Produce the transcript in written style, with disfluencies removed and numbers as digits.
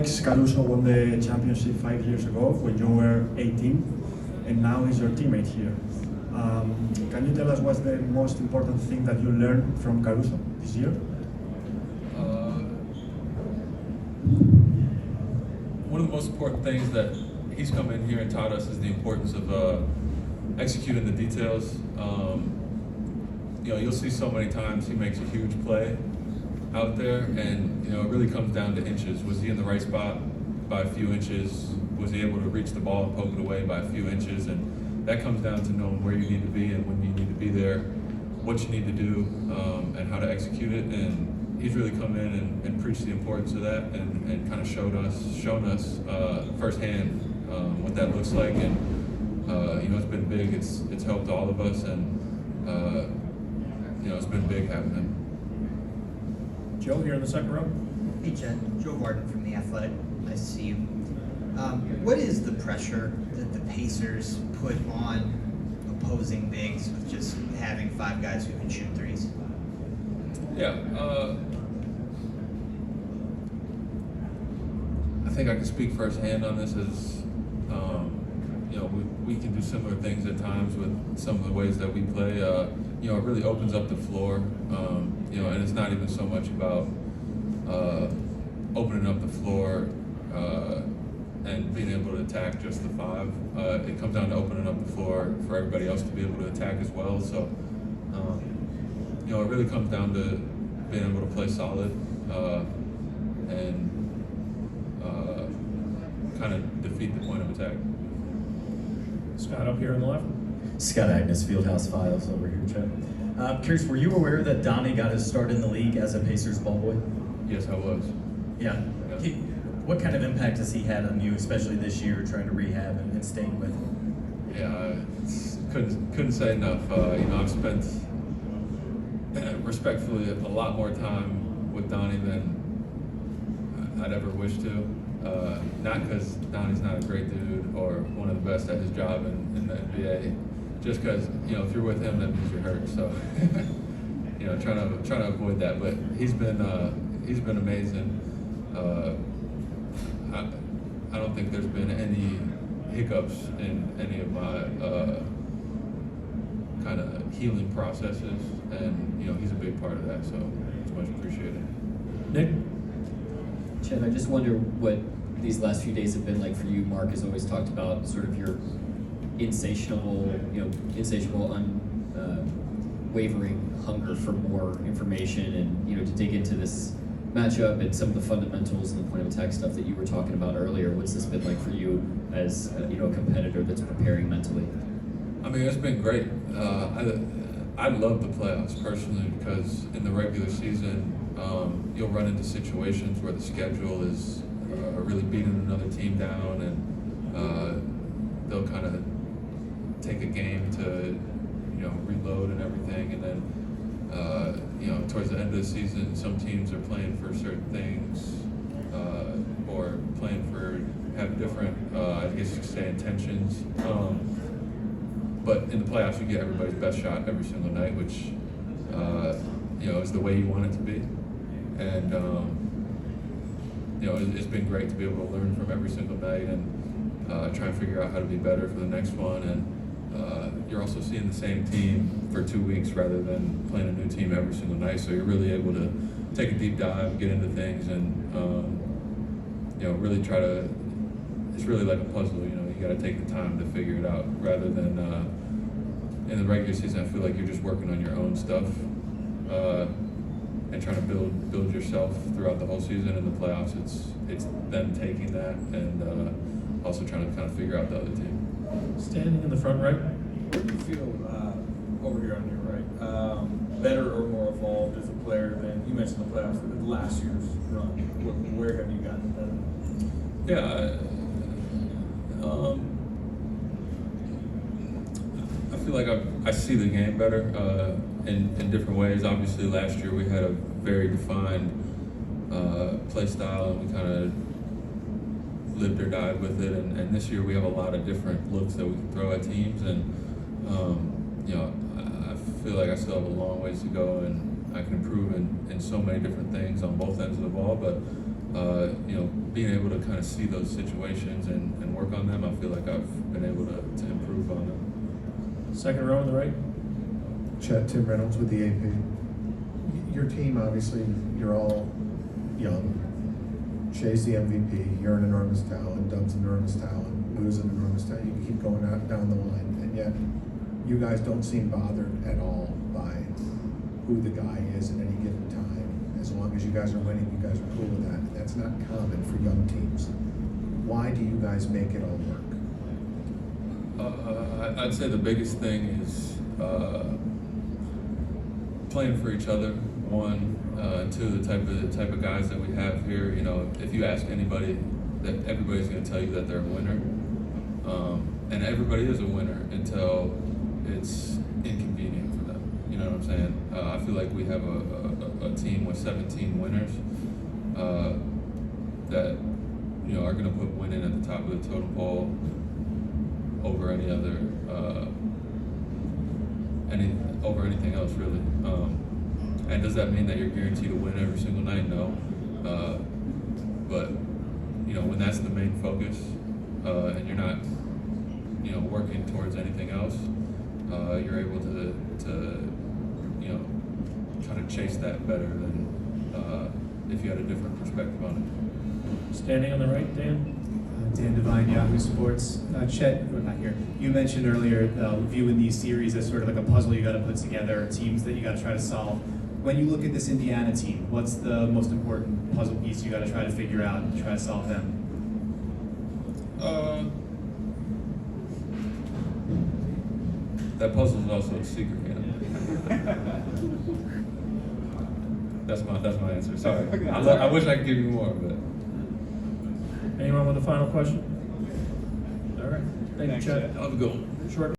Caruso won the championship 5 years ago when you were 18, and now he's your teammate here. Can you tell us what's the most important thing that you learned from Caruso this year? One of the most important things that he's come in here and taught us is the importance of executing the details. You'll see so many times he makes a huge play out there, and it really comes down to inches. Was he in the right spot by a few inches? Was he able to reach the ball and poke it away by a few inches? And that comes down to knowing where you need to be and when you need to be there, what you need to do, and how to execute it. And he's really come in and preached the importance of that, and kind of shown us firsthand what that looks like. And it's been big. It's helped all of us, and it's been big having him. Joe, here in the second row. Hey, Chet. Joe Martin from The Athletic. Nice to see you. What is the pressure that the Pacers put on opposing bigs with just having 5 guys who can shoot threes? Yeah. I think I can speak firsthand on this as, we can do similar things at times with some of the ways that we play. It really opens up the floor, and it's not even so much about opening up the floor and being able to attack just the 5. It comes down to opening up the floor for everybody else to be able to attack as well. So, it really comes down to being able to play solid and kind of defeat the point of attack. Scott, up here on the left. Scott Agnes, Fieldhouse Files over here, Chet. Curious, were you aware that Donnie got his start in the league as a Pacers ball boy? Yes, I was. Yeah. What kind of impact has he had on you, especially this year, trying to rehab and staying with him? Yeah, couldn't say enough. I've spent respectfully a lot more time with Donnie than I'd ever wish to. Not because Donnie's not a great dude or one of the best at his job in the NBA, just because if you're with him, that means you're hurt. So trying to avoid that. But he's been amazing. I don't think there's been any hiccups in any of my kind of healing processes, and he's a big part of that. So it's much appreciated. Nick. Chet, I just wonder what these last few days have been like for you. Mark has always talked about sort of your insatiable, unwavering hunger for more information, and to dig into this matchup and some of the fundamentals and the point of attack stuff that you were talking about earlier. What's this been like for you as a competitor that's preparing mentally? I mean, it's been great. I love the playoffs personally because in the regular season, you'll run into situations where the schedule is really beating another team down, and they'll kind of take a game to reload and everything, and then towards the end of the season, some teams are playing for certain things or playing for have different, I guess you could say, intentions. But in the playoffs, you get everybody's best shot every single night, which is the way you want it to be. And it's been great to be able to learn from every single night and try and figure out how to be better for the next one. And you're also seeing the same team for 2 weeks rather than playing a new team every single night. So you're really able to take a deep dive, get into things, and really try to. It's really like a puzzle. You got to take the time to figure it out rather than in the regular season. I feel like you're just working on your own stuff and trying to build yourself throughout the whole season. In the playoffs, it's them taking that and also trying to kind of figure out the other team. Standing in the front right. Where do you feel over here on your right, better or more evolved as a player than you mentioned the playoffs, last year's run? Where have you gotten better? Yeah, I feel like I see the game better in different ways. Obviously, last year we had a very defined play style, and we kind of lived or died with it. And this year we have a lot of different looks that we can throw at teams, and I feel like I still have a long ways to go, and I can improve in so many different things on both ends of the ball. But being able to kind of see those situations and work on them, I feel like I've been able to improve on them. Second row on the right. Chet, Tim Reynolds with the AP. Your team, obviously, you're all young. Shay's the MVP. You're an enormous talent. Dub's an enormous talent. Lou's an enormous talent. You can keep going out down the line, and yet you guys don't seem bothered at all by who the guy is at any given time. As long as you guys are winning, you guys are cool with that. That's not common for young teams. Why do you guys make it all work? I'd say the biggest thing is playing for each other. One, two, the type of guys that we have here. If you ask anybody, that everybody's going to tell you that they're a winner, and everybody is a winner until it's inconvenient for them. You know what I'm saying? I feel like we have a team with 17 winners that are going to put winning at the top of the totem pole over any other over anything else, really. And does that mean that you're guaranteed to win every single night? No. But when that's the main focus, and you're not working towards anything else, you're able to kind of chase that better than if you had a different perspective on it. Standing on the right, Dan. Dan Devine, Yahoo Sports. Chet, we're not here. You mentioned earlier viewing these series as sort of like a puzzle you got to put together, teams that you got to try to solve. When you look at this Indiana team, what's the most important puzzle piece you got to try to figure out and try to solve them? That puzzle is also a secret, That's my answer. Sorry. I wish I could give you more, but. Anyone with a final question? All right. Thank you, Chet. I'll have a good one. Short.